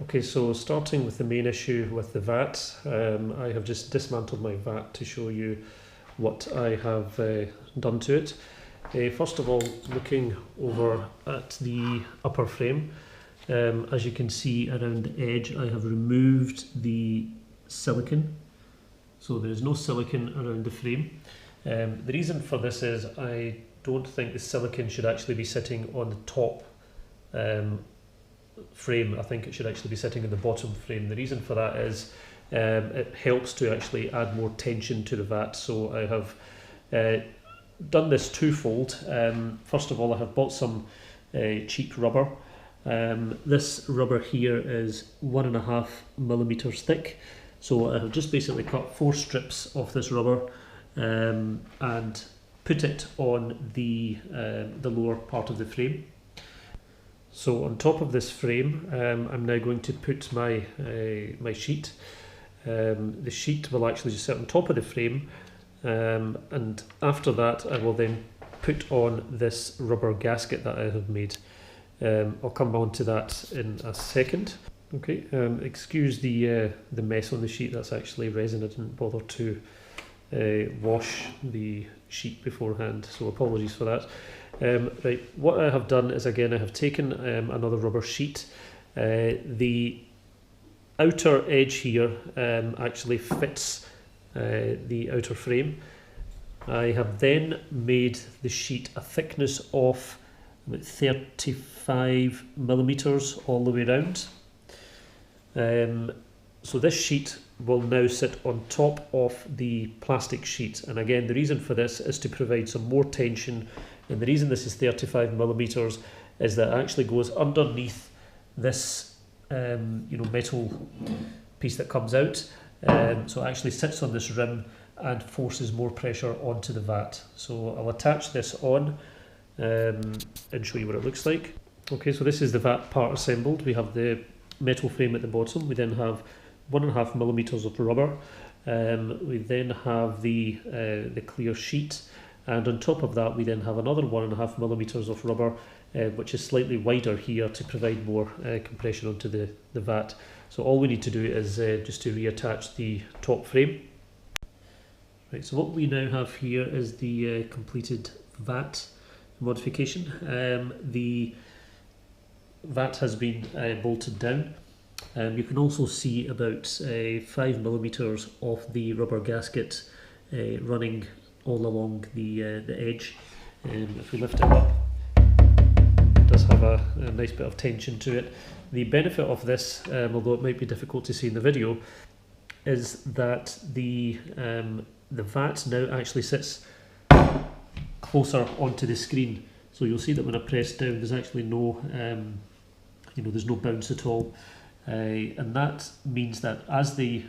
Okay, so starting with the main issue with the VAT, I have just dismantled my VAT to show you what I have done to it. First of all, looking over at the upper frame, as you can see around the edge, I have removed the silicon, so there is no silicon around the frame. The reason for this is I don't think the silicon should actually be sitting on the top frame. I think it should actually be sitting in the bottom frame. The reason for that is it helps to actually add more tension to the VAT. So I have done this twofold. First of all, I have bought some cheap rubber. This rubber here is 1.5 millimeters thick. So I have just basically cut 4 strips of this rubber and put it on the lower part of the frame. So on top of this frame, I'm now going to put my my sheet. The sheet will actually just sit on top of the frame, and after that I will then put on this rubber gasket that I have made. I'll come on to that in a second. Okay, excuse the mess on the sheet. That's actually resin. I didn't bother to wash the sheet beforehand, so apologies for that. Right, what I have done is, again, I have taken another rubber sheet. The outer edge here actually fits the outer frame. I have then made the sheet a thickness of about 35 millimeters all the way around. So this sheet will now sit on top of the plastic sheet, and again, the reason for this is to provide some more tension. And the reason this is 35 millimeters is that it actually goes underneath this metal piece that comes out. So it actually sits on this rim and forces more pressure onto the VAT. So I'll attach this on and show you what it looks like. Okay, so this is the VAT part assembled. We have the metal frame at the bottom. We then have 1.5 millimeters of rubber. We then have the clear sheet. And on top of that, we then have another 1.5 millimeters of rubber, which is slightly wider here to provide more compression onto the VAT. So all we need to do is just to reattach the top frame. Right, so what we now have here is the completed VAT modification. The VAT has been bolted down. You can also see about 5 millimeters of the rubber gasket running all along the edge. If we lift it up, it does have a nice bit of tension to it. The benefit of this, although it might be difficult to see in the video, is that the VAT now actually sits closer onto the screen. So you'll see that when I press down, there's actually no, there's no bounce at all, and that means that as the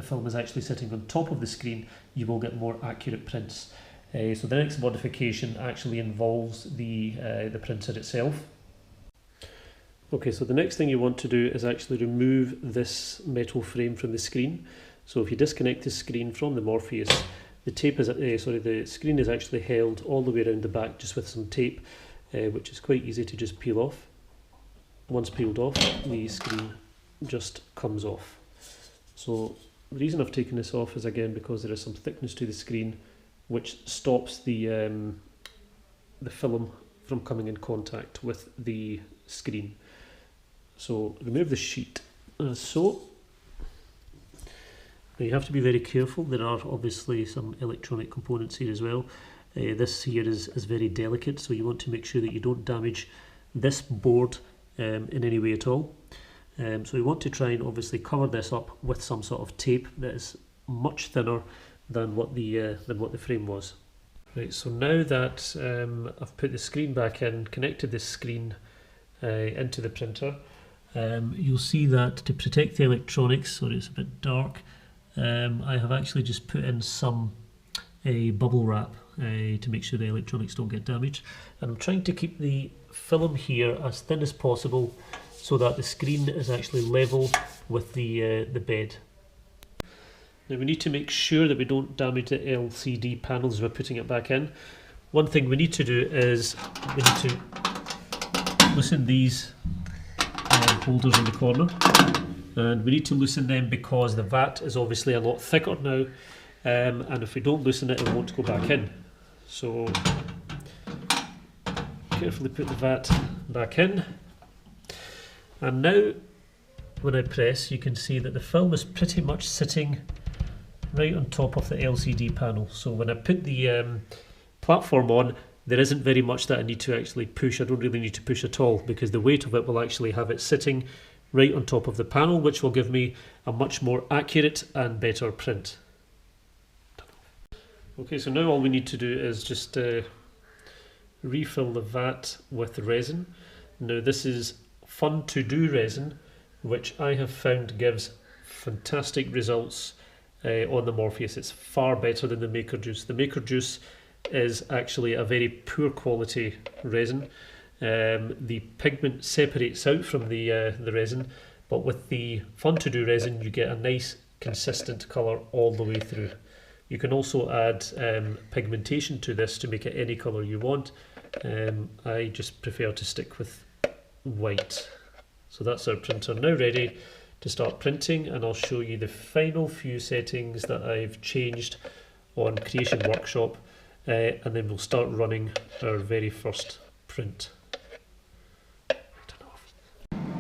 film is actually sitting on top of the screen, you will get more accurate prints. So the next modification actually involves the printer itself. Okay, so the next thing you want to do is actually remove this metal frame from the screen. So if you disconnect the screen from the Morpheus, the screen is actually held all the way around the back just with some tape, which is quite easy to just peel off. Once peeled off, the screen just comes off. So the reason I've taken this off is, again, because there is some thickness to the screen which stops the film from coming in contact with the screen. So remove the sheet as so. Now you have to be very careful. There are obviously some electronic components here as well. This here is very delicate, so you want to make sure that you don't damage this board in any way at all. So we want to try and obviously cover this up with some sort of tape that is much thinner than what the frame was. Right, so now that I've put the screen back in, connected this screen into the printer, you'll see that to protect the electronics, sorry it's a bit dark, I have actually just put in some bubble wrap to make sure the electronics don't get damaged. And I'm trying to keep the film here as thin as possible so that the screen is actually level with the bed. Now we need to make sure that we don't damage the LCD panels as we're putting it back in. One thing we need to do is we need to loosen these holders in the corner, and we need to loosen them because the vat is obviously a lot thicker now, and if we don't loosen it, it won't go back in. So carefully put the vat back in, and now when I press, you can see that the film is pretty much sitting right on top of the LCD panel. So when I put the platform on, there isn't very much that I need to actually push. I don't really need to push at all because the weight of it will actually have it sitting right on top of the panel, which will give me a much more accurate and better print. Okay, so now all we need to do is just refill the vat with resin. Now this is Fun to Do resin, which I have found gives fantastic results on the Morpheus. It's far better than the Maker Juice. The Maker Juice is actually a very poor quality resin. The pigment separates out from the resin, but with the Fun to Do resin you get a nice consistent colour all the way through. You can also add pigmentation to this to make it any colour you want. I just prefer to stick with white. So that's our printer now ready to start printing, and I'll show you the final few settings that I've changed on Creation Workshop, and then we'll start running our very first print.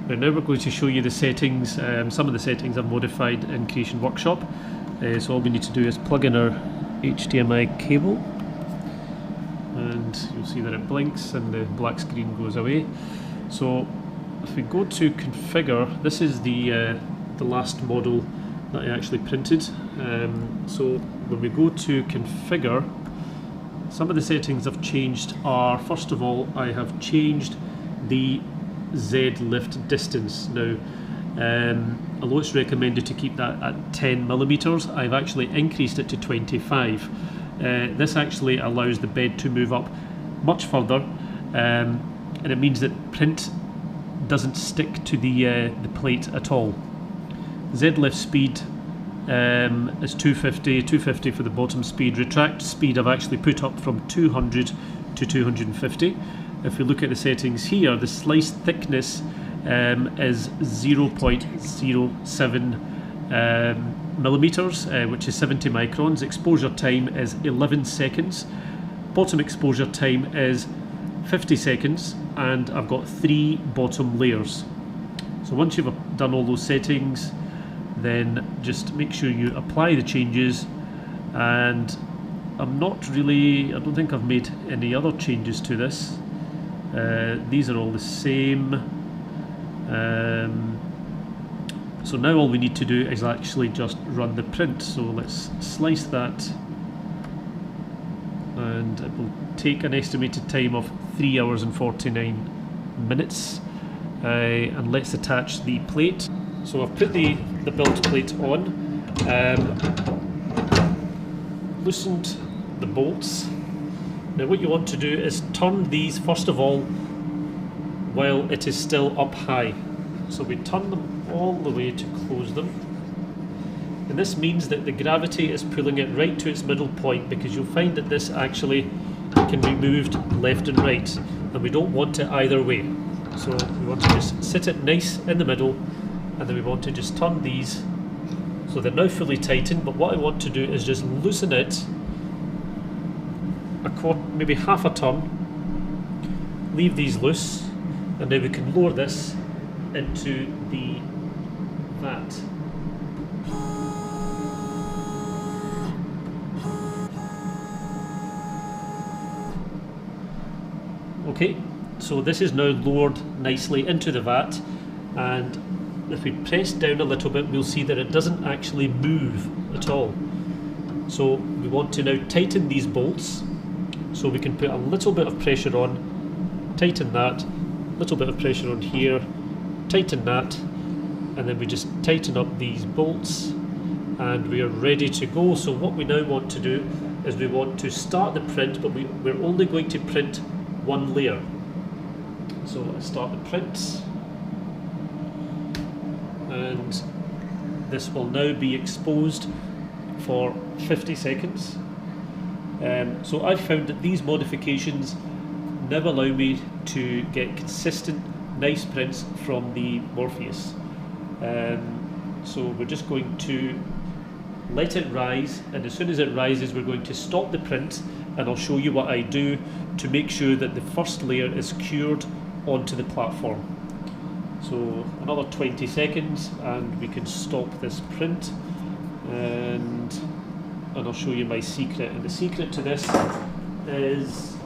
Now we're going to show you the settings. Some of the settings I've modified in Creation Workshop. So all we need to do is plug in our HDMI cable, and you'll see that it blinks and the black screen goes away. So if we go to configure, this is the last model that I actually printed. So when we go to configure, some of the settings I've changed are, first of all, I have changed the Z lift distance. Now, although it's recommended to keep that at 10 millimeters, I've actually increased it to 25. This actually allows the bed to move up much further, and it means that print doesn't stick to the plate at all. Z lift speed is 250 for the bottom speed. Retract speed I've actually put up from 200 to 250. If we look at the settings here, the slice thickness is 0.07 millimeters, which is 70 microns. Exposure time is 11 seconds. Bottom exposure time is 50 seconds, and I've got 3 bottom layers. So once you've done all those settings, then just make sure you apply the changes, and I don't think I've made any other changes to this. These are all the same. So now all we need to do is actually just run the print. So let's slice that, and it will take an estimated time of 3 hours and 49 minutes. And let's attach the plate. So I've put the build plate on, loosened the bolts. Now what you want to do is turn these first of all while it is still up high. So we turn them all the way to close them, and this means that the gravity is pulling it right to its middle point, because you'll find that this actually can be moved left and right, and we don't want it either way. So we want to just sit it nice in the middle, and then we want to just turn these so they're now fully tightened. But what I want to do is just loosen it maybe half a turn, leave these loose, and now we can lower this into the vat. Okay, so this is now lowered nicely into the vat, and if we press down a little bit, we'll see that it doesn't actually move at all. So we want to now tighten these bolts, so we can put a little bit of pressure on, tighten that, little bit of pressure on here, tighten that, and then we just tighten up these bolts, and we are ready to go. So what we now want to do is we want to start the print, but we're only going to print one layer. So let's start the print, and this will now be exposed for 50 seconds. So I've found that these modifications now allow me to get consistent nice prints from the Morpheus. So we're just going to let it rise, and as soon as it rises we're going to stop the print, and I'll show you what I do to make sure that the first layer is cured onto the platform. So another 20 seconds and we can stop this print, and I'll show you my secret. And the secret to this is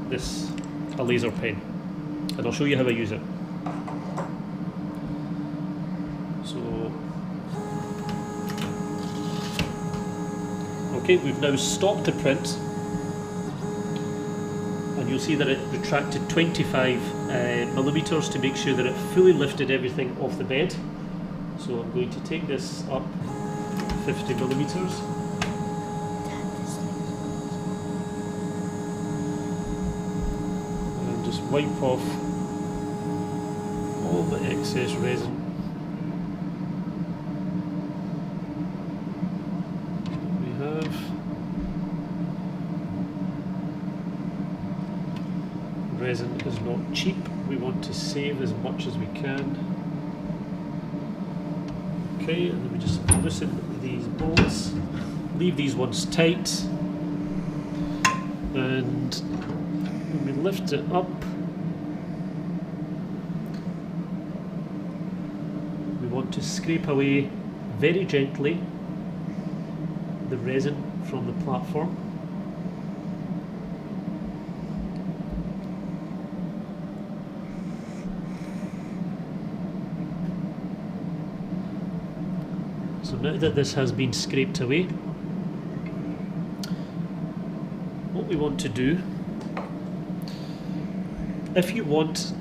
this, a laser pen, and I'll show you how I use it. So, okay, we've now stopped the print, and you'll see that it retracted 25 millimeters to make sure that it fully lifted everything off the bed. So I'm going to take this up 50 millimeters. And just wipe off all the excess resin. We have. Resin is not cheap. We want to save as much as we can. Okay, and then we just loosen these bolts, leave these ones tight, and when we lift it up, we want to scrape away very gently the resin from the platform. So now that this has been scraped away, what we want to do, if you want,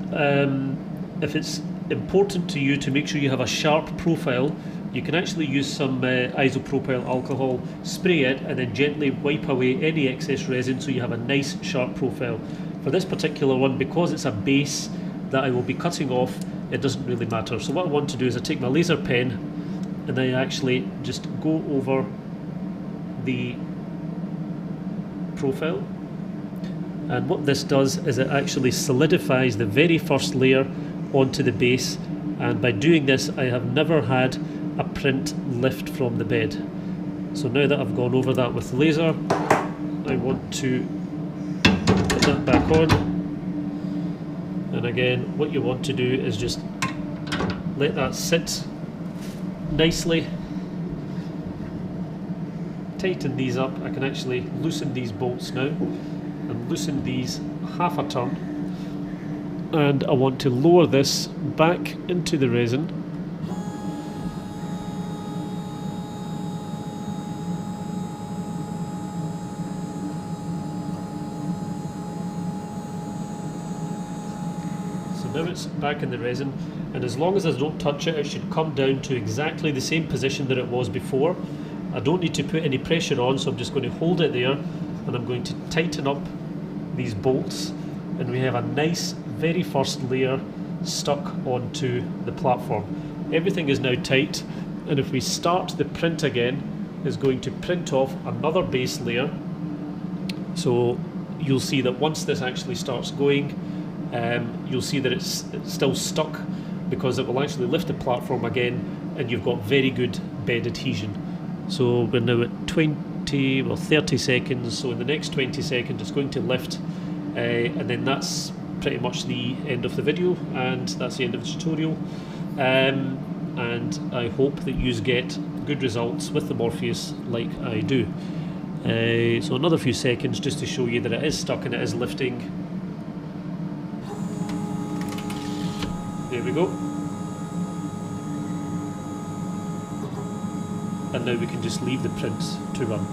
if it's important to you to make sure you have a sharp profile, you can actually use some isopropyl alcohol, spray it, and then gently wipe away any excess resin so you have a nice sharp profile. For this particular one, because it's a base that I will be cutting off, it doesn't really matter. So what I want to do is I take my laser pen and I actually just go over the profile, and what this does is it actually solidifies the very first layer onto the base, and by doing this I have never had a print lift from the bed. So now that I've gone over that with the laser, I want to put that back on, and again what you want to do is just let that sit nicely, tighten these up. I can actually loosen these bolts now and loosen these half a turn, and I want to lower this back into the resin. So now it's back in the resin, and as long as I don't touch it, it should come down to exactly the same position that it was before. I don't need to put any pressure on, so I'm just going to hold it there, and I'm going to tighten up these bolts, and we have a nice very first layer stuck onto the platform. Everything is now tight, and if we start the print again, it's going to print off another base layer. So you'll see that once this actually starts going, you'll see that it's still stuck, because it will actually lift the platform again, and you've got very good bed adhesion. So we're now at 30 seconds, so in the next 20 seconds it's going to lift, and then that's pretty much the end of the video, and that's the end of the tutorial. And I hope that you get good results with the Morpheus like I do. So another few seconds just to show you that it is stuck and it is lifting. There we go. And now we can just leave the print to run.